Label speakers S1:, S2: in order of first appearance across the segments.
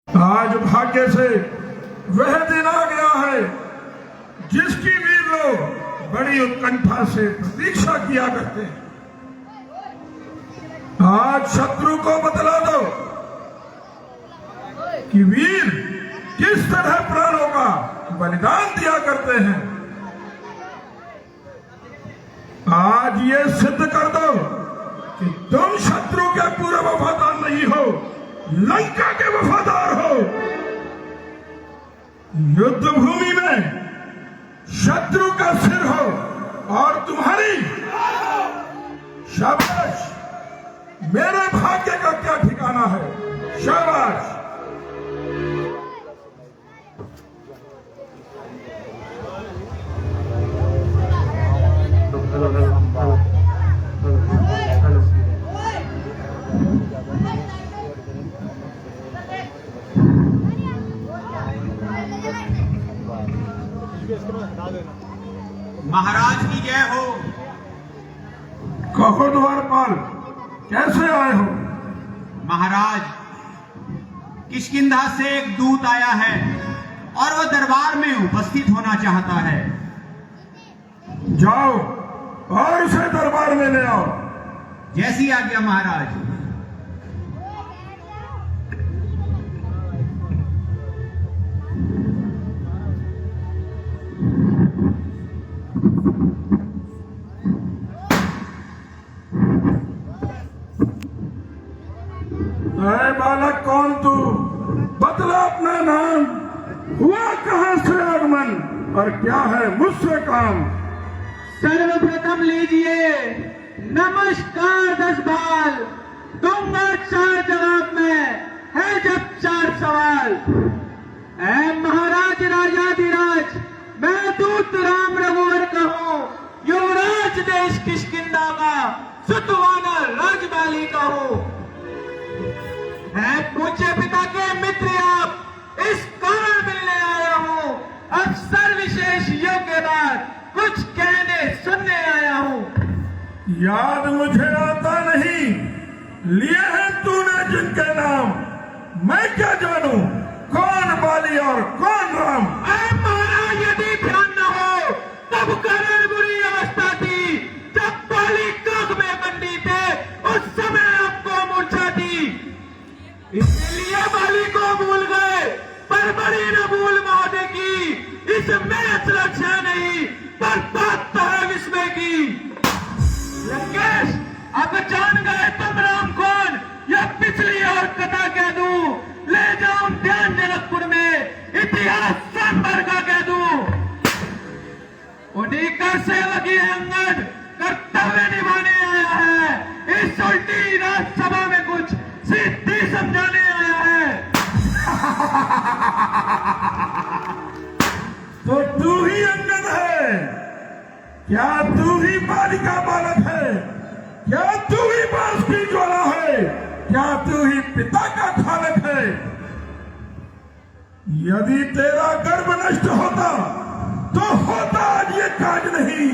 S1: आज भाग्य से वह दिन आ गया है जिसकी वीर लोग बड़ी उत्कंठा से प्रतीक्षा किया करते हैं। आज शत्रु को बतला दो कि वीर किस तरह प्राणों का बलिदान दिया करते हैं। आज ये सिद्ध कर दो कि तुम शत्रु के पूरे वफादार नहीं हो, लंका के वफादार हो। युद्ध भूमि में शत्रु का सिर हो और तुम्हारी शाबाश। मेरे भाग्य का क्या ठिकाना है, शाबाश।
S2: महाराज की जय हो।
S1: कहो द्वारपाल, कैसे आए हो?
S2: महाराज, किष्किंधा से एक दूत आया है और वह दरबार में उपस्थित होना चाहता है।
S1: जाओ और उसे दरबार में ले आओ।
S2: जैसी आज्ञा महाराज।
S1: अरे बालक, कौन तू? बतला अपना नाम। हुआ कहां से आगमन और क्या है मुझसे काम?
S3: सर्वप्रथम लीजिए नमस्कार 10 बाल। दूंगा 4 जवाब में, है जब 4 सवाल। ऐ महाराज राजाधिराज, मैं दूत राम रघुवर का हूँ। युवराज देश किष्किंधा का सुतवाना राजबाली का हूँ। है पूज्य पिता के मित्र आप, इस कारण मिलने आया हूँ। अवसर विशेष योग्य बात कुछ कहने सुनने आया हूँ।
S1: याद मुझे आता नहीं, लिए हैं तूने जिनके नाम। मैं क्या जानू कौन बाली और कौन राम?
S3: महाराज, यदि ध्यान न हो तब करण बुरी अवस्था थी। जब बाली काग में बंदी थे उस समय आपको मूर्छा थी, इसलिए बाली को भूल गए। पर बड़ी न भूल महोदय की, इसमें असलत है नहीं, पर बात तो है विस्मय की। लंकेश, अब जान गए तुम राम कौन? यह पिछली और कथा कह दूं, ले जाऊं ध्यान जनकपुर में, इतिहास सांबर का कह दूं। उन्हीं का सेवक ही अंगद कर्तव्य निभाने आया है। इस उल्टी राजसभा में कुछ सिद्धि समझाने आया है।
S1: तो तू ही अंगद है? क्या तू ही बालिका बालक है? क्या तू ही बांस की ज्वाला है? क्या तू ही पिता का धारक है? यदि तेरा गर्भ नष्ट होता तो होता आज ये काज नहीं।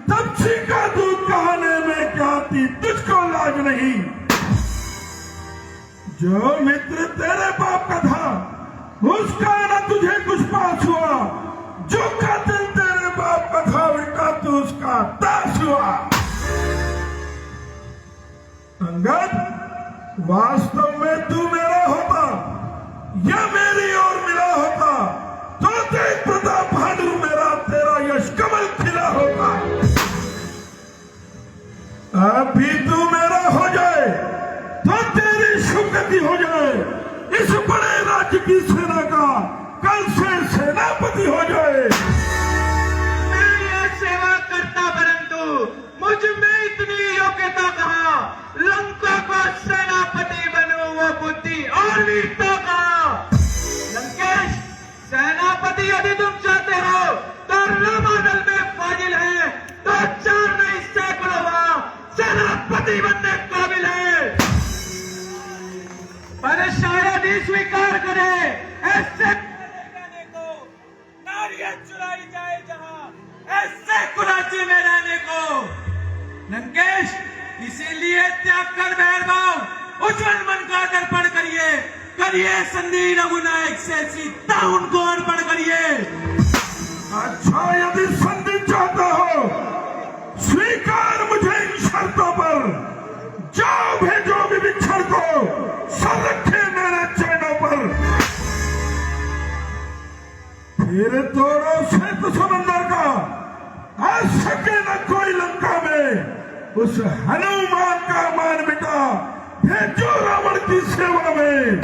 S1: तब का दूध कहाने में क्या थी तुझको लाज नहीं। जो मित्र तेरे बाप का था उसका न तुझे कुछ पास हुआ। जो कातिल तेरे बाप का था उल्टा तो उसका दास हुआ। अंगद, वास्तव में तू मेरा होता या मेरी ओर मिला होता तो तेज प्रताप भानु मेरा तेरा यश कमल खिला होता। अभी तू मेरा हो जाए तो तेरी शुभगति हो जाए। इस बड़े राज्य की सेना का कल से सेनापति हो जाए।
S3: मैं यह सेवा करता, परंतु मुझ में इतनी योग्यता कहाँ? लंका का सेनापति बनूं वो बुद्धि और वीरता कहाँ? लंकेश, सेनापति यदि तुम चाहते हो तो रामादल में फाजिल है, तो 4 नहीं सैकड़ों वहां सेनापति बनने काबिल है। पर शायद ही स्वीकार करे ऐसे रहने को, नारियां चुराई जाए जहां, ऐसे कुराची में रहने को। लंकेश, इसीलिए त्याग कर मेहरबान उज्जवल मन का दर्पण करिए। कर करिए संधि रघुनायक से सीता उनको अर्पण करिए।
S1: अच्छा, यदि संधि चाहता हो, स्वीकार मुझे इन शर्तों पर। जाओ, भेजो विभीषण को, सर रखे मेरे चरणों पर। फिर तोड़ो श्वेत समंदर का, आ सके न कोई लंका में। उस हनुमान का मान मिटा, भेजो रावण की सेवा में।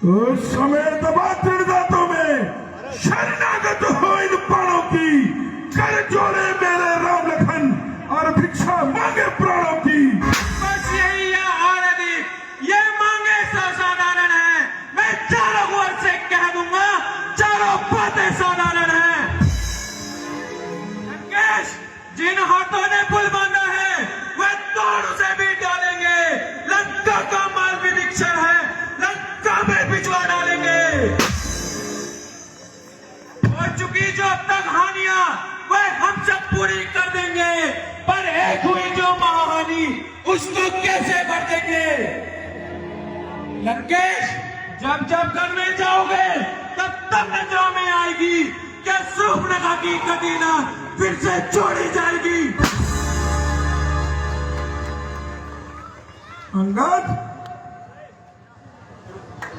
S1: उस समय दबा दांतों में शरणागत हो इन बाणों की। कर जोड़े मेरे राम लखन और भिक्षा मांगे प्राणों की।
S3: बस यही है और अधिक, ये मांगे साधारण है। मैं चारों ओर से कह दूंगा, चारों बातें साधारण है। लंकेश, जिन हाथों ने पुल बांधा है, वह तोड़ उसे भी डालेंगे। लंका का माल विभीषण है, लंका में भिजवा डालेंगे। हो चुकी जो अब तक हानियां, वह हम सब पूरी कर देंगे। पर एक हुई जो महाहानि, उसको कैसे भर देंगे? लंकेश, जब जब घर में जाओगे, तब तब नजरों में आएगी क्या सूर्पनखा की कटीना फिर से छोड़ी जाएगी।
S1: अंगद,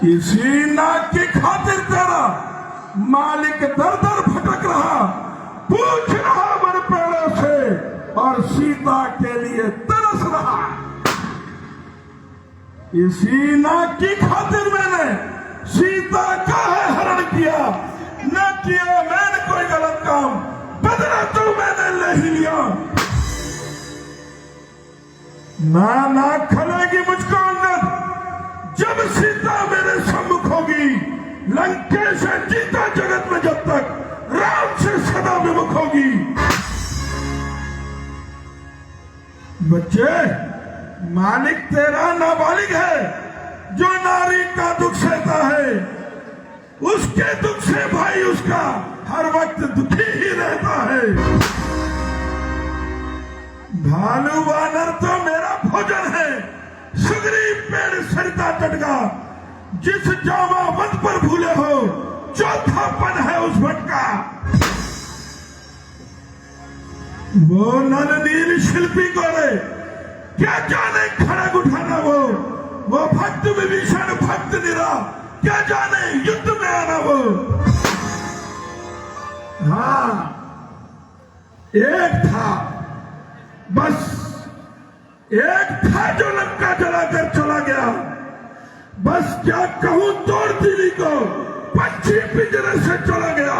S1: इसी नाक की खातिर तेरा मालिक दर दर भटक रहा, पूछ रहा मन पेड़ों से, और सीता के लिए तरस रहा। इसी नाक की खातिर मैंने सीता का है हरण किया। न किया मैंने कोई गलत काम, बदला तो मैंने ले ही लिया। ना खलेगी मुझको अंगद, जब सीता मेरे सम्मुख होगी। लंकेश से जीता जगत में जब तक, राम से सदा विमुख होगी। बच्चे, मालिक तेरा नाबालिग है, जो नारी का दुख सहता है। उसके दुख से भाई उसका हर वक्त दुखी ही रहता है। भालू वानर तो मेरा भोजन है, सुग्रीव पेड़ सरिता तट का। जिस जामावंत पर भूले हो, चौथापन है उस भटका। वो नल नील शिल्पी गोरे, क्या जाने खड़ग उठाना वो भक्त विभीषण भक्त निरा, क्या जाने युद्ध में आना वो। हाँ, एक था, बस एक था जो लंका जलाकर चला गया। बस क्या कहूं, तोड़ दिली को पक्षी पिंजरे से चला गया।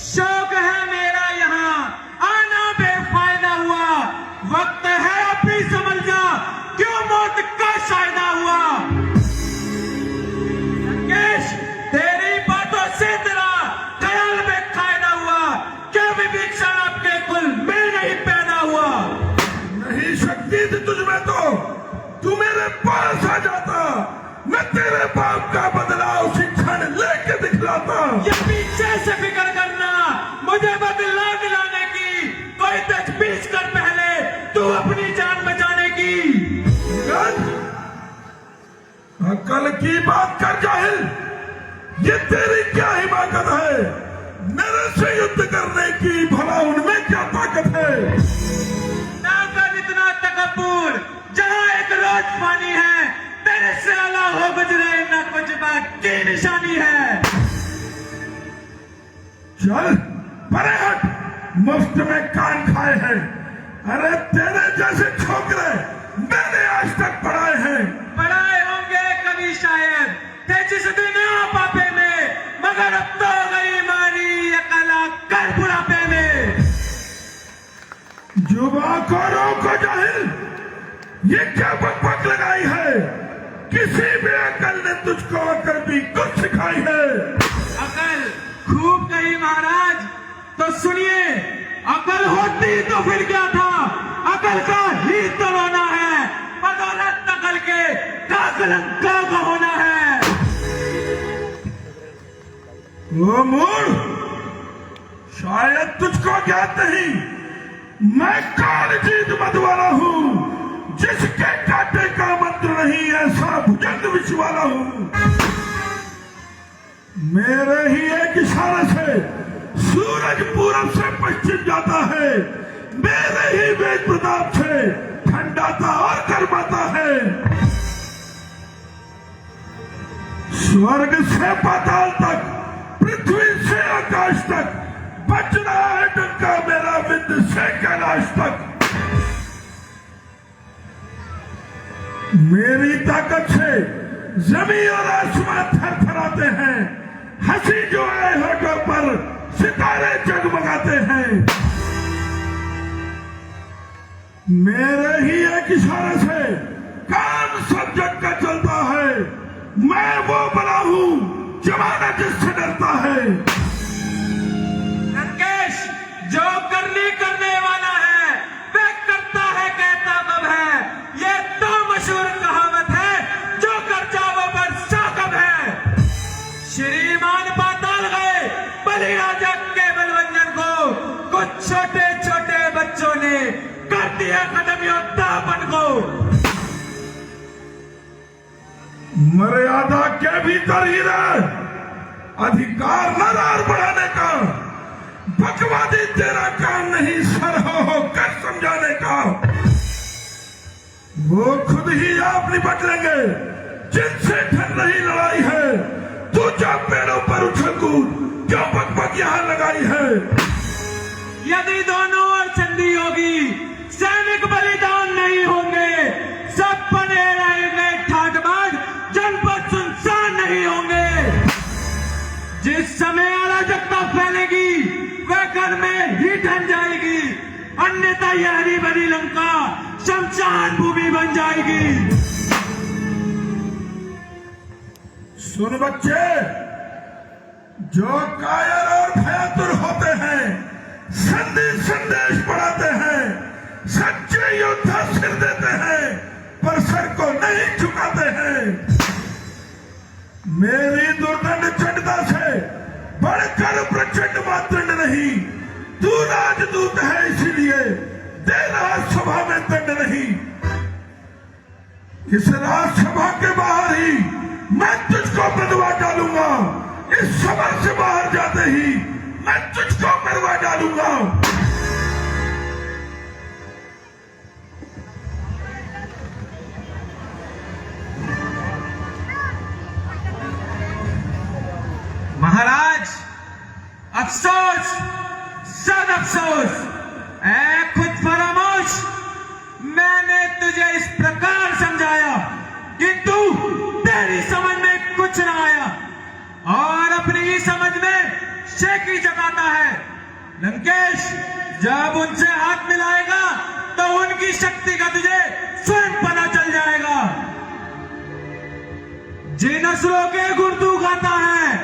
S3: शौक है मेरा यहाँ आना, बेफायदा हुआ। वक्त है अभी समझ जा, क्यों मौत का शायदा हुआ। लंकेश, तेरी बातों से तेरा ख्याल बेकायदा हुआ। क्या विभीषण आपके कुल में नहीं पैदा हुआ?
S1: नहीं शक्ति थी तुझमें तो तू मेरे पास आ जाता। मैं तेरे बाप का बदला उसी क्षण लेके दिखलाता।
S3: ये पीछे से फिक्र करना, मुझे बदला दिलाने की कोई तजवीज कर पहले, तू अपनी जान बचाने की।
S1: अकल की बात कर जाहिल, ये तेरी क्या हिमाकत है? मेरे से युद्ध करने की, भला उनमें क्या ताकत है?
S3: ना कर इतना तकब्बुर, जहां एक रोज पानी है, तेरे से अलग हो गुजरे न कुछ बाकी निशानी है।
S1: चल परे हट, मुफ्त में कान खाए हैं। अरे तेरे जैसे छोकरे मैंने आज तक पढ़ाए हैं।
S3: पढ़ाए होंगे कभी शायद, थे जिस दिन पापे में, मगर अब तो गई मारी अकला कर बुढ़ापे में।
S1: जुबा को रोको जाहिल, ये क्या बकबक लगाई है? किसी भी अकल ने तुझको अकल भी कुछ सिखाई है?
S3: अकल खूब कही महाराज, तो सुनिए, अकल होती तो फिर क्या था? अकल का ही तो रोना है, बदौलत अकल के काकलंका का होना है।
S1: वो मूड शायद तुझको ज्ञात नहीं, मैं काल जीत मत वाला हूं। जिसके काटे का मंत्र नहीं, ऐसा भुजंग विष वाला हूं। मेरे ही एक इशारे से सूरज पूरब से पश्चिम जाता है, मेरे ही वेद प्रताप से ठंडाता और गर्माता है। स्वर्ग से पाताल तक, पृथ्वी से आकाश तक बज रहा है डंका मेरा, विंध्य से कैलाश तक। मेरी ताकत से जमीन और आसमान थरथराते हैं, हंसी जो आए होठों पर सितारे जगमगाते हैं। मेरे ही एक इशारे से काम सब जग का चलता है, मैं वो बना हूं जमाना जिससे डरता है।
S3: लंकेश, जो करने वाला है वह करता है, कहता कब है। ये तो मशहूर कहावत है, जो कर जाओ पर साकब है। श्रीमान पाताल गए बलि राजा के बलवंजन को, कुछ छोटे छोटे बच्चों ने कर दिया कदम योद्धापन को।
S1: मर्यादा के भीतर ही रह, अधिकार नरार बढ़ाने का। बकवादी तेरा काम नहीं, सर हो कर समझाने का। वो खुद ही आप निपट लेंगे जिनसे ठन रही लड़ाई है। तू जा पेड़ों पर उछल कूद, क्यों बकबक यहाँ लगाई है।
S3: यदि दोनों ओर संधि होगी, सैनिक बलिदान नहीं होंगे, सब बने रहेंगे ठाट बाट, जनपद सुनसान नहीं होंगे। जिस समय अराजकता फैलेगी वह घर में ही ठन जाएगी, अन्यथा यह हरी भरी लंका शमशान भूमि बन जाएगी।
S1: सुन बच्चे, जो कायर और भयातुर होते हैं, संधि संदेश बढ़ाते हैं, सच्चे योद्धा सिर देते हैं पर सर को नहीं झुकाते हैं। मेरी दुर्दंड चंडता से बढ़कर प्रचंड मातृंड नहीं। तू राजदूत है इसीलिए दे रहा सभा में दंड नहीं। इस राजसभा के बाहर ही मैं तुझको मरवा डालूंगा, इस सभा से बाहर जाते ही मैं तुझको मरवा डालूंगा।
S3: महाराज, अफसोस, सद अफसोस। ऐ खुद फरामोश, मैंने तुझे इस प्रकार समझाया किंतु तेरी समझ में कुछ न आया और अपनी ही समझ में शेखी जताता है। लंकेश, जब उनसे हाथ मिलाएगा तो उनकी शक्ति का तुझे स्वयं पता चल जाएगा। जिन असुरों के गुण तू गाता है,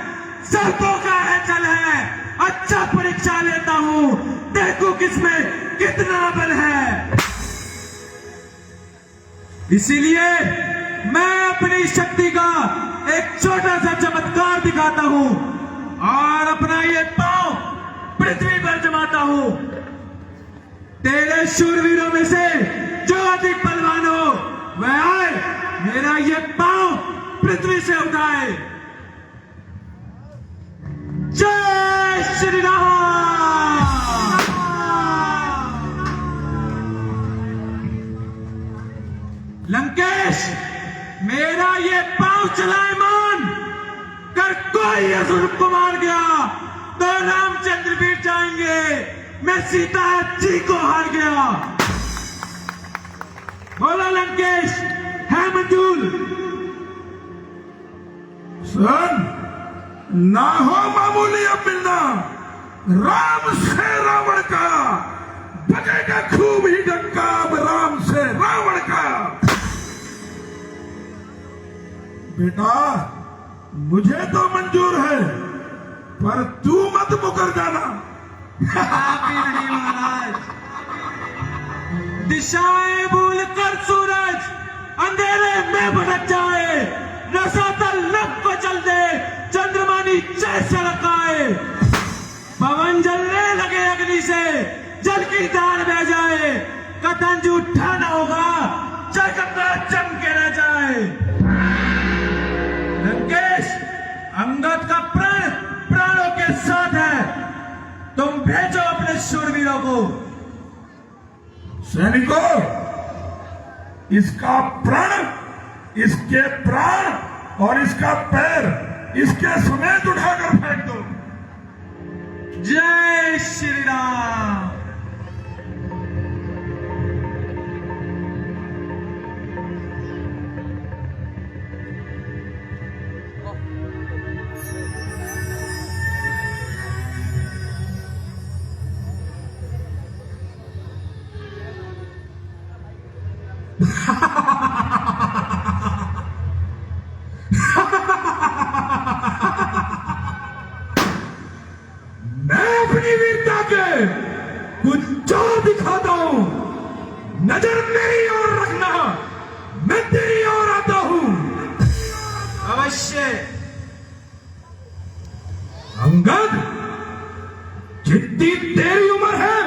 S3: सबको का है चल है। अच्छा परीक्षा लेता हूं, देखो किसमें कितना बल है। इसीलिए मैं अपनी शक्ति का एक छोटा सा चमत्कार दिखाता हूं और अपना ये पांव पृथ्वी पर जमाता हूं। तेरे शूरवीरों में से जो अधिक बलवान हो वह आए, मेरा ये पांव पृथ्वी से उठाए। जय श्री राम। लंकेश, मेरा ये पांव चलाए मान कर कोई असुर को मार गया तो रामचंद्र भी जाएंगे, मैं सीता जी को हार गया। बोला लंकेश, है मंजूर?
S1: सुन, ना हो मामूली अब मिलना, राम से रावण का बजेगा खूब ही डंका, अब राम से रावण का। बेटा, मुझे तो मंजूर है पर तू मत मुकर जाना।
S3: आप ही नहीं महाराज। दिशाएं भूल कर सूरज अंधेरे में भटक जाए, रसातल लब को चल दे, चंद्रमा नीचे सड़क आए। पवन जलने लगे अग्नि से, जल की धार बह जाए, कथन झूठा न होगा, शूरवीरों को।
S1: सैनिकों, इसका प्रण, इसके प्राण और इसका पैर इसके समेत उठाकर फेंक दो।
S3: जय श्री राम।
S1: मैं अपनी वीरता के कुछ जोर दिखाता हूं। नजर मेरी ओर रखना, मैं तेरी ओर आता हूं।
S3: अवश्य।
S1: अंगद, जितनी तेरी उम्र है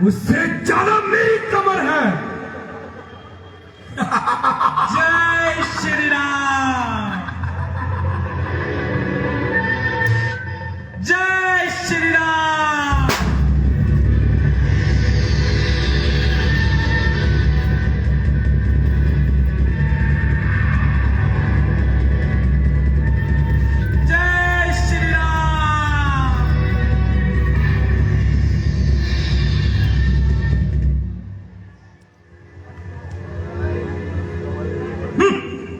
S1: उससे ज्यादा मेरी कमर है।
S3: जय श्री राम। जय श्री राम। जय श्री राम।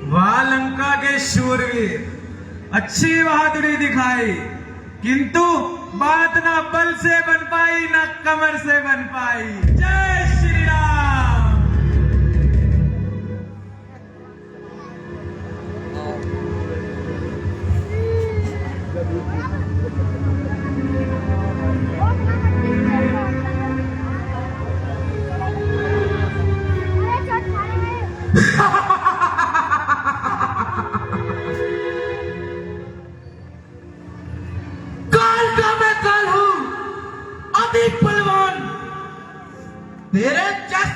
S3: वाह लंका के शूरवीर, अच्छी बहादुरी दिखाई, किंतु बात ना बल से बन पाई ना कमर से बन पाई। जय श्री राम।
S1: काल का मैं काल हूं, अभी पहलवान तेरे जस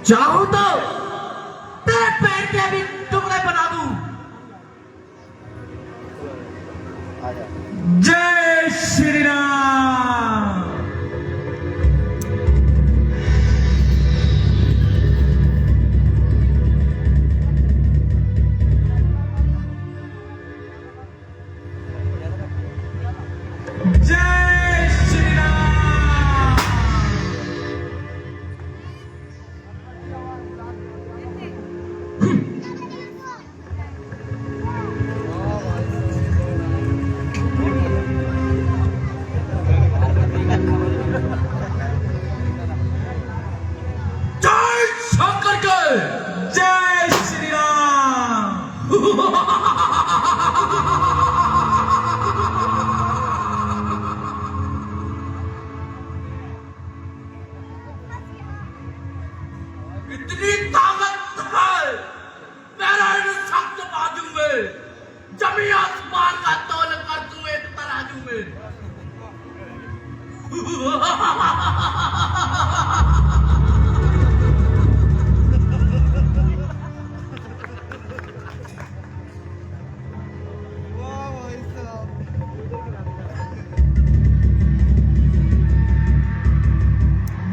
S1: चाहूं तो तेरे पैर के भी टुकड़े बना दूं।
S3: जय श्री राम। जय श्री राम।
S1: जय शंकर के।
S3: जय श्री राम।
S1: इतनी ताकत है मेरा इन सख्त बाजू में, जमी आसमान का तौल कर दूं एक तराजू में।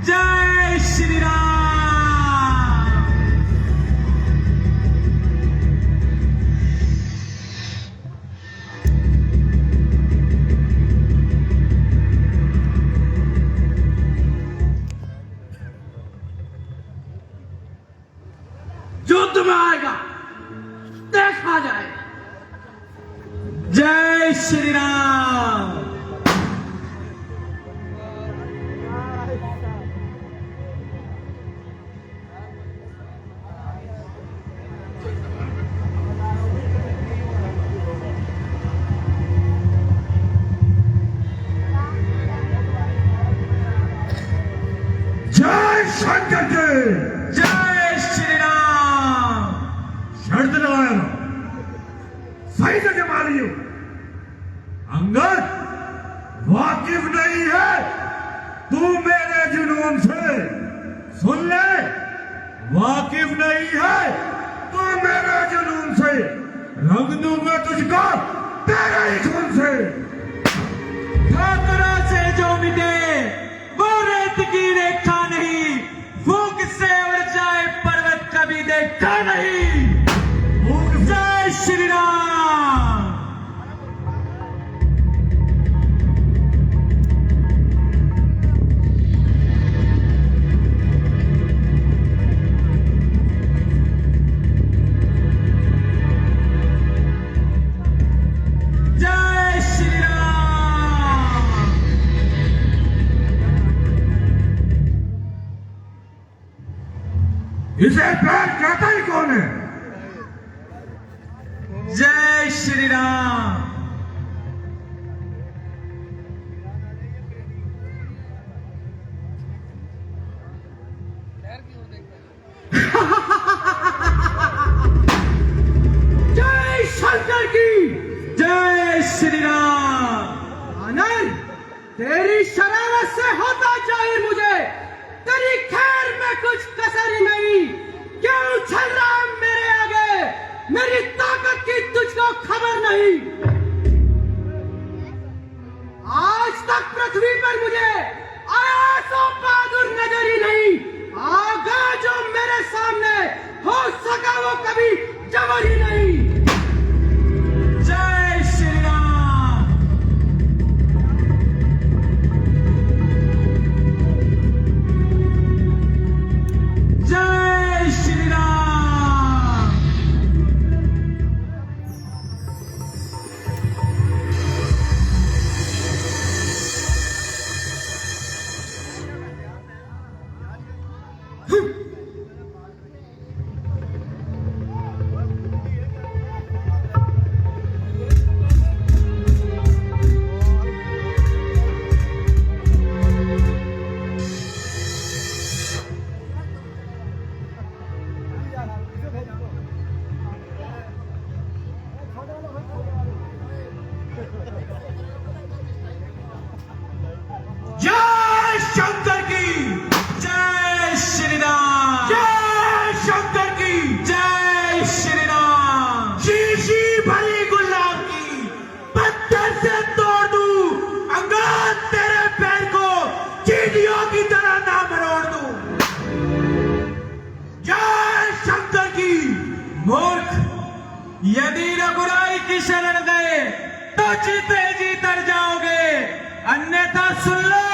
S3: जय श्री राम।
S1: युद्ध में आएगा, देखा जाएगा।
S3: जय श्री राम।
S1: जय शंकर के।
S3: जय श्री राम।
S1: शर्त लगाया, सही जगह मारी हूं। अंगद, वाकिफ नहीं है तू मेरे जुनून से। सुन ले, वाकिफ नहीं है तू मेरे जुनून से। रंग दूंगा तुझको तेरे ही खून से।
S3: ठोकरों से जो मिटे वो रेत की रेखा नहीं, फूंक से उड़ जाए पर्वत कभी देखा नहीं। जय श्री राम। जय श्री राम।
S1: इसे प्यार कहता ही कौन है?
S3: जय श्री राम। जय शंकर की जय श्री राम। आनंद, तेरी शरारत से होता चाहिए मुझे, तेरी खैर में कुछ कसर ही नहीं। क्यों चल रहा है मेरे आगे? मेरी ताकत की तुझको खबर नहीं। आज तक पृथ्वी पर मुझे आया सो बहादुर नजर ही नहीं। आगा जो मेरे सामने हो सका वो कभी जबर ही नहीं। जय श्री राम। जय श्री राम। जय शंकर की जय श्री राम। जय शंकर की जय श्री राम। शीशी भरी गुलाब की पत्थर से तोड़ दूं, अंगार तेरे पैर को चींटियों की तरह ना मरोड़ दूं। जय शंकर की। मूर्ख, यदि रघुराई की शरण गए तो जीते जी तर जाओगे, अन्यथा सुन लो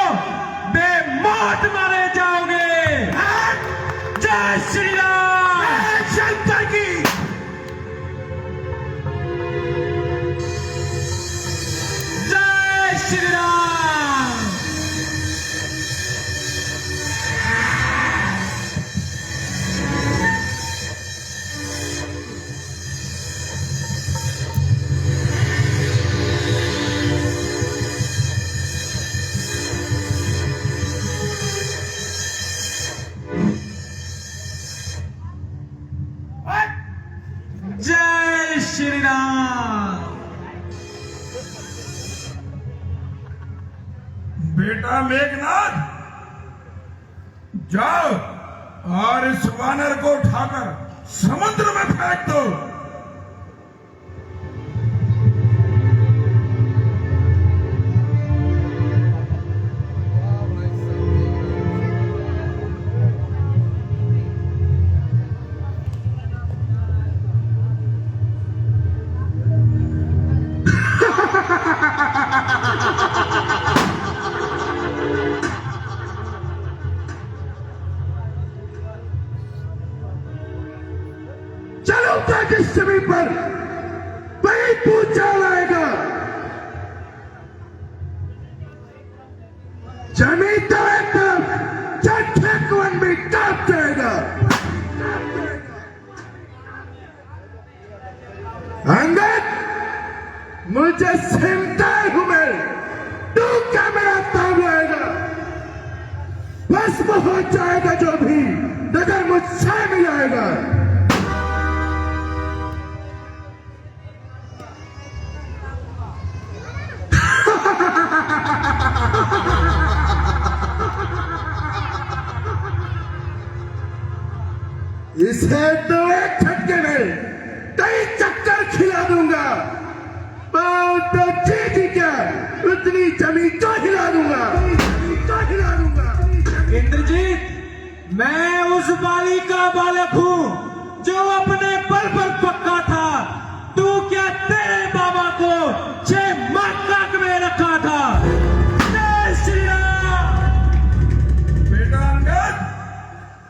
S3: बेमौत मारे जाओगे। जय श्री राम। जय शंकर की। जय श्री राम। जय श्री राम।
S1: बेटा मेघनाथ, जाओ और इस वानर को उठाकर समुद्र में फेंक दो। चलो तक इस जमीन पर वही पूछा लाएगा। जमीन तो एकदम चट्ठेकवन भी कांप जाएगा। अंगद, मुझे चिंता हूं मैं, तू क्या मेरा ताब लाएगा? भस्म हो जाएगा जो भी नजर मुझसे मिलाएगा। इसे तो एक झटके में कई चक्कर खिला दूंगा। तो जीत क्या उतनी जमीन तो हिला दूंगा, तो हिला दूंगा।
S3: इंद्रजीत, मैं उस बाली का बालक हूँ जो अपने बल पर पक्का था। तू क्या तेरे बाबा को 6 माह काक में रखा था? जय श्री राम।
S1: बेटा अंगद,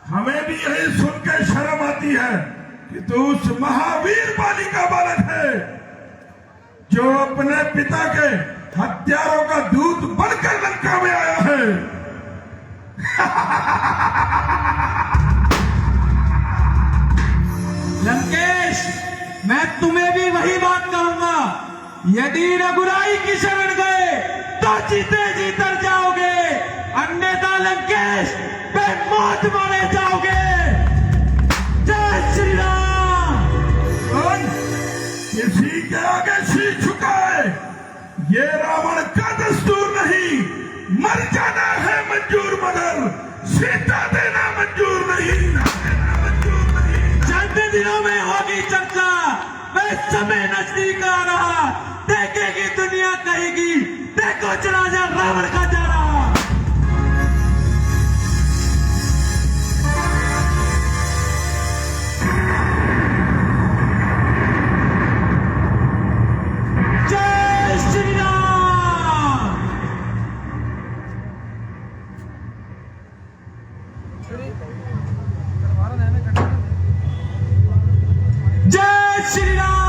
S1: हमें भी यही सुन के शर्म आती है कि तू उस महावीर बाली का बालक है जो अपने पिता के हत्यारों का दूत बनकर लंका में आया है।
S3: लंकेश, मैं तुम्हें भी वही बात कहूंगा। यदि रघुराई की शरण गए तो जीते जी तर जाओगे, अन्यथा लंकेश बेमौत मारे जाओगे। जय श्री राम।
S1: कौन किसी के आगे शीश झुकाए, ये रावण का दस्तूर नहीं। मर जाना है मंजूर मगर सीता देना मंजूर नहीं, देना मंजूर नहीं।
S3: चंद दिनों में होगी चर्चा, वह समय नजदीक आ रहा। देखेगी दुनिया, कहेगी देखो जनाजा रावण का जा रहा। जय श्री राम। जय श्री राम।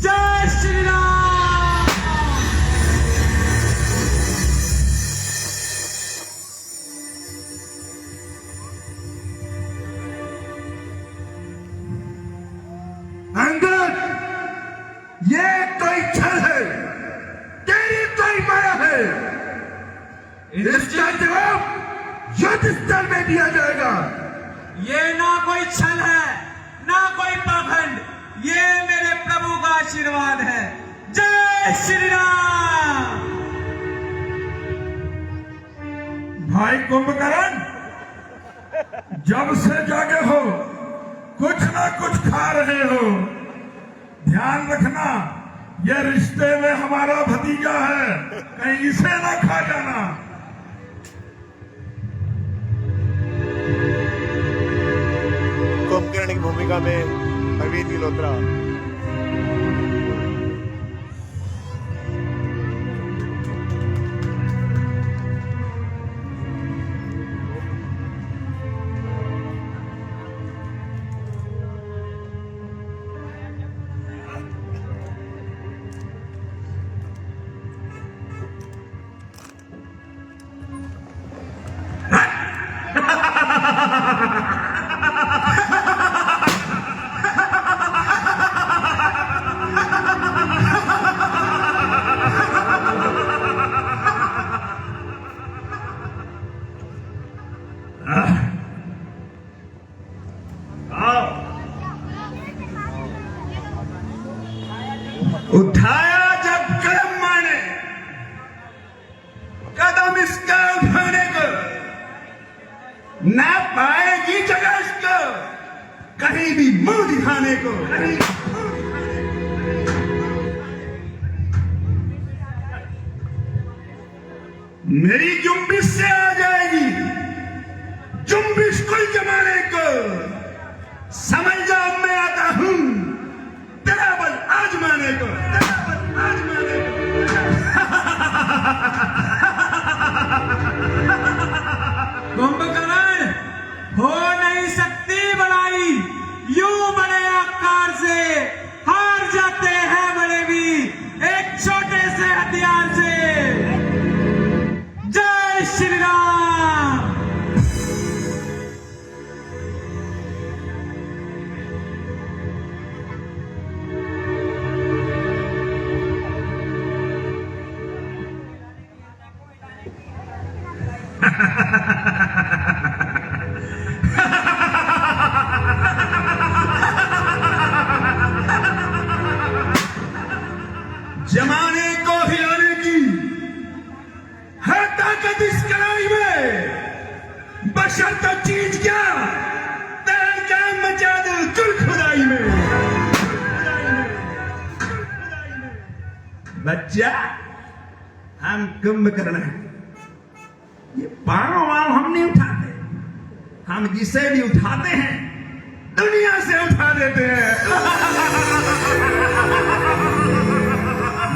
S3: जय श्री राम।
S1: अंगद, ये कोई छल है, तेरी कोई माया है। इसका जवाब युद्ध स्थल में दिया जाएगा।
S3: ये ना कोई छल है, ना कोई पाखंड, ये मेरे प्रभु का आशीर्वाद है। जय श्री राम।
S1: भाई कुंभकर्ण, जब से जागे हो कुछ ना कुछ खा रहे हो। ध्यान रखना, ये रिश्ते में हमारा भतीजा है, कहीं इसे ना खा जाना।
S4: कुंभकर्ण की भूमिका में प्रवीण गिलोत्रा।
S1: उठाया जब कदम माने, कदम इसका उठाने को ना पाएगी जगह इसको कहीं भी मुंह दिखाने को। मेरी जुम्बिश से आ जाएगी जुम्बिश कुल जमाने को। समझ जाओ मैं आता हूं तेरा बल आजमाने को, तेरा बल आजमाने को।
S3: कुंभकर्ण, हो नहीं सकती बड़ाई, यूं बड़े आकार से हार जाते हैं बड़े भी एक छोटे से हथियार से। जय श्री राम।
S1: जमाने को हिलाने की है ताकत इस कलाई में, बशर्ते चीज क्या बच्चा, हम कुंभकर्ण हैं। ये पांव वाव हम नहीं उठाते, हम जिसे भी उठाते हैं दुनिया से उठा देते हैं।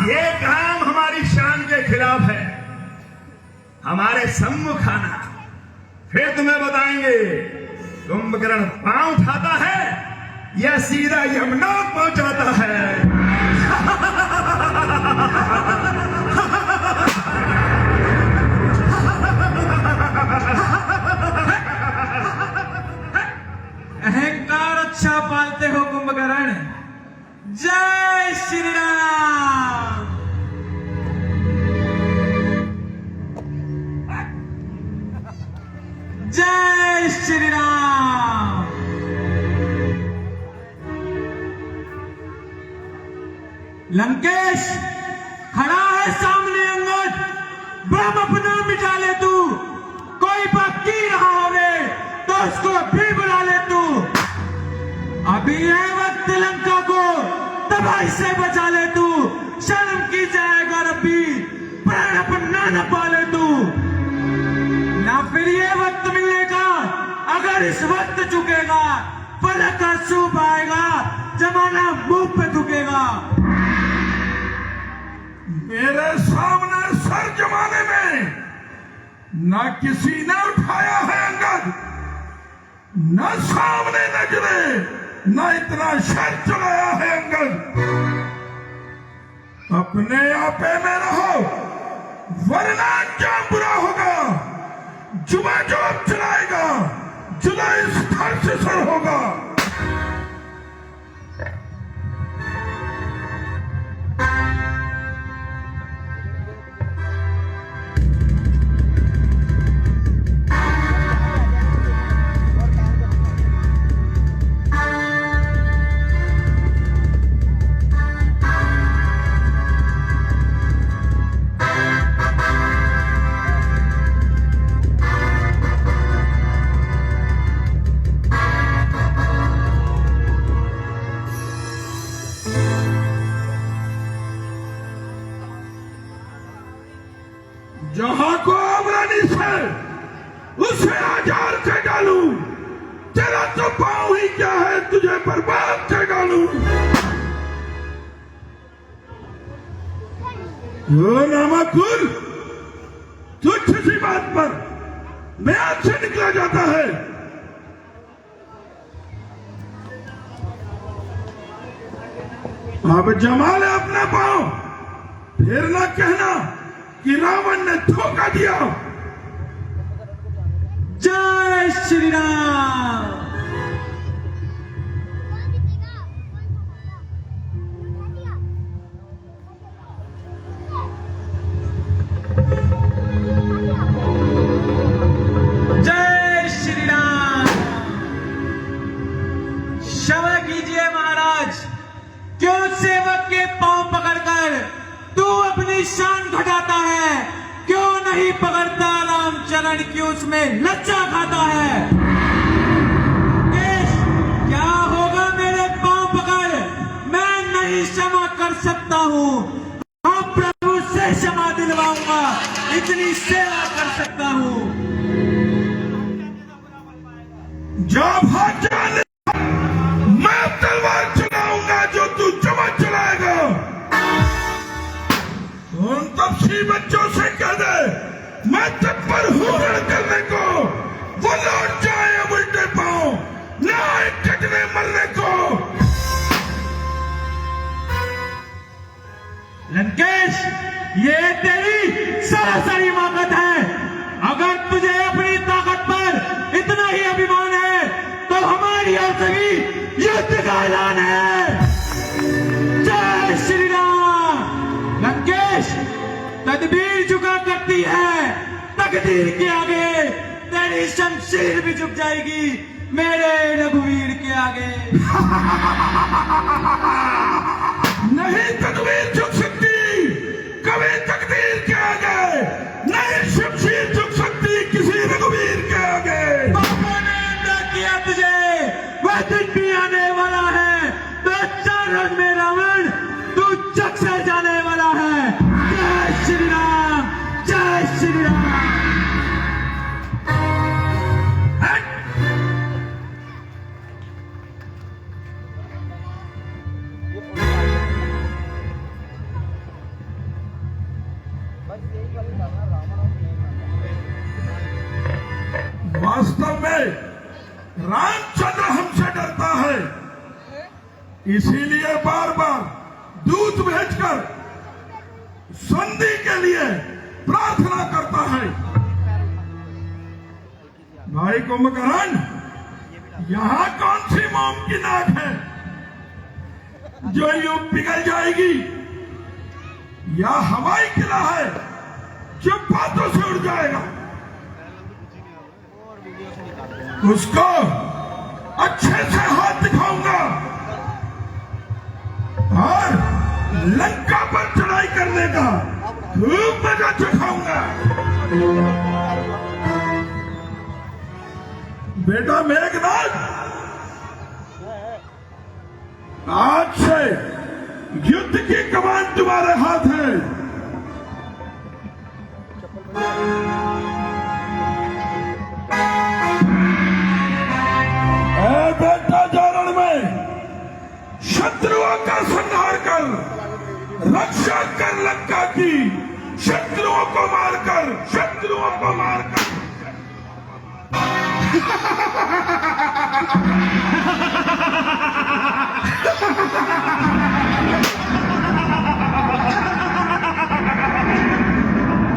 S1: ये काम हमारी शान के खिलाफ है। हमारे सम्मुख आना, फिर तुम्हें बताएंगे कुंभकर्ण पांव उठाता है या सीधा यमुना पहुंचाता है।
S3: अहंकार अच्छा पालते हो कुंभकर्ण। जय श्री राम। जय श्री राम। लंकेश खड़ा है सामने अंगद, ब्रह्म अपना मिटा ले तू। कोई बाकी रहा होवे तो उसको भी बुला ले तू। अभी है वक्त लंका को तबाही से बचा ले तू। शर्म की जाएगा रब्बी, प्राण अपना न पाले तू। ना फिर ये वक्त मिलने का, अगर इस वक्त चुकेगा फलक का सूप आएगा, जमाना मुंह पे थूकेगा।
S1: मेरे सामने सर जमाने में न किसी ने उठाया है अंगद, न सामने नजरे, न इतना शर चलाया है अंगद। अपने आपे में रहो, वरना क्या बुरा होगा। जुबा जो अब चलाएगा, जुलाई इस घर से सर होगा। जहां को आमरानी से उसे आजार के डालू। तेरा तो पाँव ही क्या है, तुझे बर्बाद के डालू। नामाकुल, तुच्छ सी बात पर म्याद से निकला जाता है। अब जमा ले अपना पाँव, फिर ना कहना कि रावण ने धोखा दिया।
S3: जय श्री राम। जय श्री राम। क्षमा कीजिए महाराज, क्यों सेवक के पांव पकड़कर तू अपनी शान घटाता है? क्यों नहीं पकड़ता रामचरण की उसमें लज्जा खाता है? केश, क्या होगा मेरे पांव पकड़? मैं नहीं क्षमा कर सकता हूँ। हाँ प्रभु से क्षमा दिलवाऊंगा, इतनी सेवा कर सकता हूँ।
S1: जब हाथ जाने मैं तलवार चलाऊंगा जो तू जमा चलाएगा। उन तपसी बच्चों से कह दे मैं तत्पर हूं रण करने को। वो लौट जाए अब उल्टे पांव, ना आए कटने मरने को।
S3: लंकेश, ये तेरी सरासरी हिमाकत है। अगर तुझे अपनी ताकत पर इतना ही अभिमान है तो हमारी और सभी युद्ध का ऐलान है। जय श्री राम। लंकेश, तदबीर झुका करती है, तकदीर के आगे तेरी शमशीर भी झुक जाएगी मेरे रघुवीर के आगे।
S1: नहीं तकदीर झुक सकती कभी तकदीर के आगे, नहीं शमशीर झुक सकती किसी रघुवीर के आगे।
S3: बाबा ने अंदा किया तुझे, वह दिन भी आने वाला है। 2-4 रोज में रावण तू चक से जाने वाला है।
S1: वास्तव में रामचंद्र हमसे डरता है, इसीलिए बार बार दूत भेजकर संधि के लिए प्रार्थना करता है। भाई कुंभकर्ण, यहां कौन सी मोम की नाक है जो यूं पिघल जाएगी, या हवाई किला है जो बातों से उड़ जाएगा? उसको अच्छे से हाथ दिखाऊंगा और लंका पर चढ़ाई करने का खूब मजा चखाऊंगा। बेटा मेघनाथ, आज से युद्ध की कमान तुम्हारे हाथ है। ए बेटा जारण में शत्रुओं का संहार कर, रक्षा कर लंका की, शत्रुओं को मारकर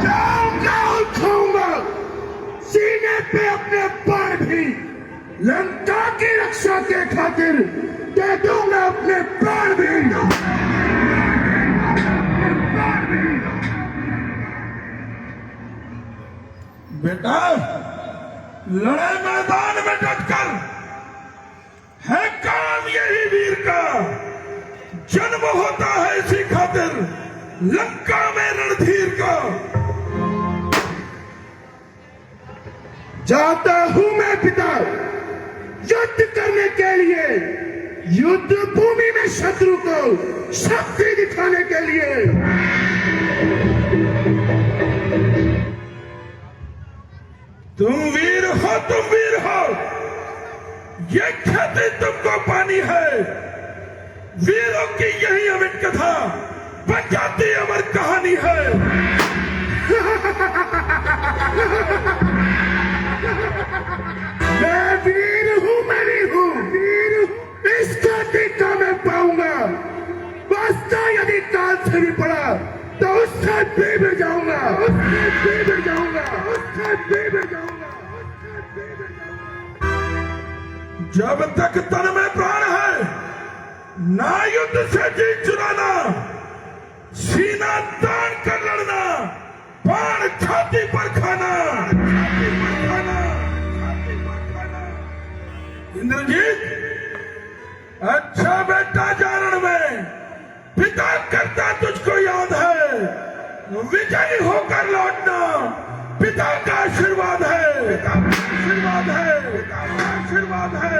S1: जाऊंगा, उठाऊंगा सीने पे अपने बाण भी, लंका की रक्षा के खातिर दे दूंगा अपने प्राण भी। बेटा, लड़े मैदान में डटकर है काम यही वीर का, जन्म होता है इसी खातिर लंका में रणधीर का। जाता हूं मैं पिता युद्ध करने के लिए, युद्ध भूमि में शत्रु को शक्ति दिखाने के लिए। तुम वीर हो, ये खेती तुमको पानी है। वीरों की यही अमिट कथा बन जाती अमर कहानी है। मैं वीर हूं, मैं नहीं हूं वीर, इस खेती का मैं पाऊंगा। वास्ता यदि काल से भी पड़ा तो उससे भी जाऊंगा, जब तक तन में प्राण है, ना युद्ध से जी चुराना, सीना तान कर लड़ना, बाण छाती पर खाना। इंद्रजीत, अच्छा बेटा जारण में पिता करता तुझको याद है, विजयी होकर लौटना पिता का आशीर्वाद है, आशीर्वाद है।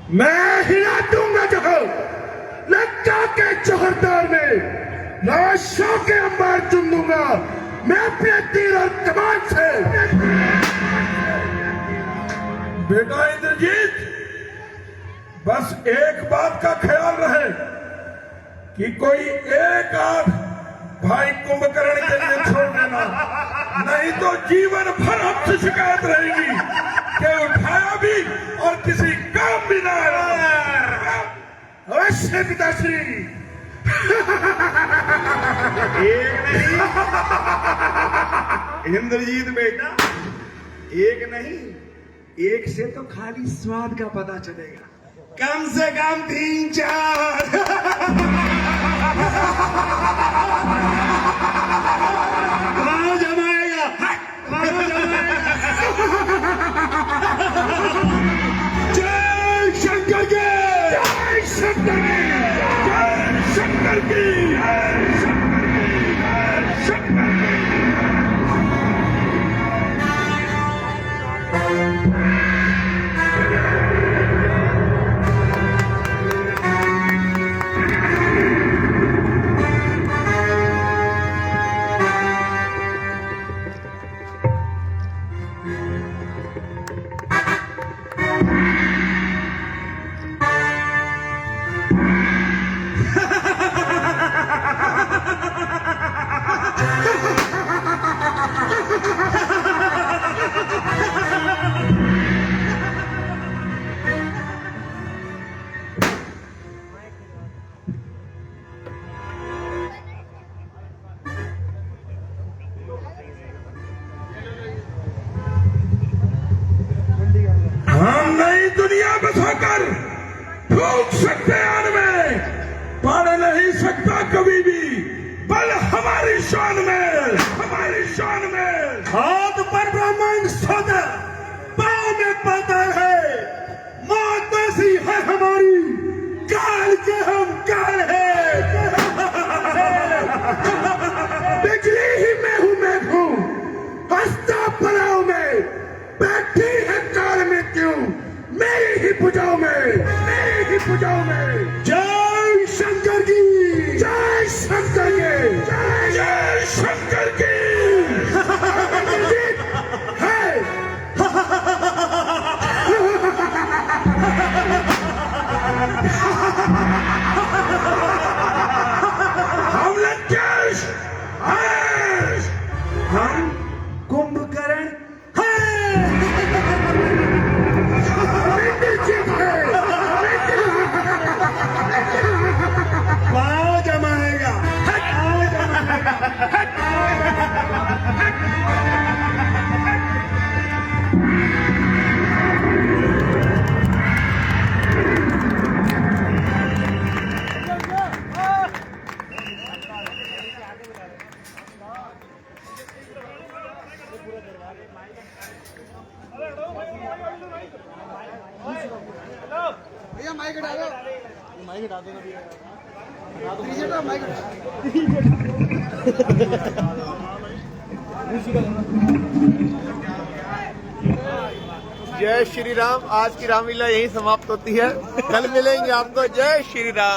S1: मैं हिला दूंगा जगह लंका के चौहरदार में, लाशों के अंबार चुन दूंगा मैं अपने तीर और कमान से। बेटा इंद्रजीत, बस एक बात का ख्याल रहे कि कोई एक आध भाई कुंभकर्ण के लिए छोड़ देना, नहीं तो जीवन भर हमसे शिकायत रहेगी कि उठाया भी और किसी काम भी ना आया। अवश्य पिताश्री।
S5: इंद्रजीत बेटा, एक नहीं, एक से तो खाली स्वाद का पता चलेगा, कम से कम 3-4।
S1: जय शंकर की, जय शंकर की, जय शंकर की, जय शंकर की, जय शंकर की। थूक सकते हैं में, पढ़ नहीं सकता कभी भी, बल हमारी शान में, हमारी शान में।
S5: हाथ पर ब्राह्मण सोता, पाँव में पत्थर है, मौत ऐसी है हमारी, काल के हम काल है। बिजली ही मैं हूँ, हंसता पलाव में, बैठी है काल में क्यों, मेरी ही पूजाओं में, मेरी ही पूजाओं में। जय शंकर की, जय शंकर की, जय शंकर की। है
S1: हम लंकेश हैं,
S5: हम कुंभकर्ण हैं। पाँव जमाएगा, पाँव जमाएगा।
S4: जय श्री राम। आज की रामलीला यहीं समाप्त होती है। कल मिलेंगे आपको। जय श्री राम।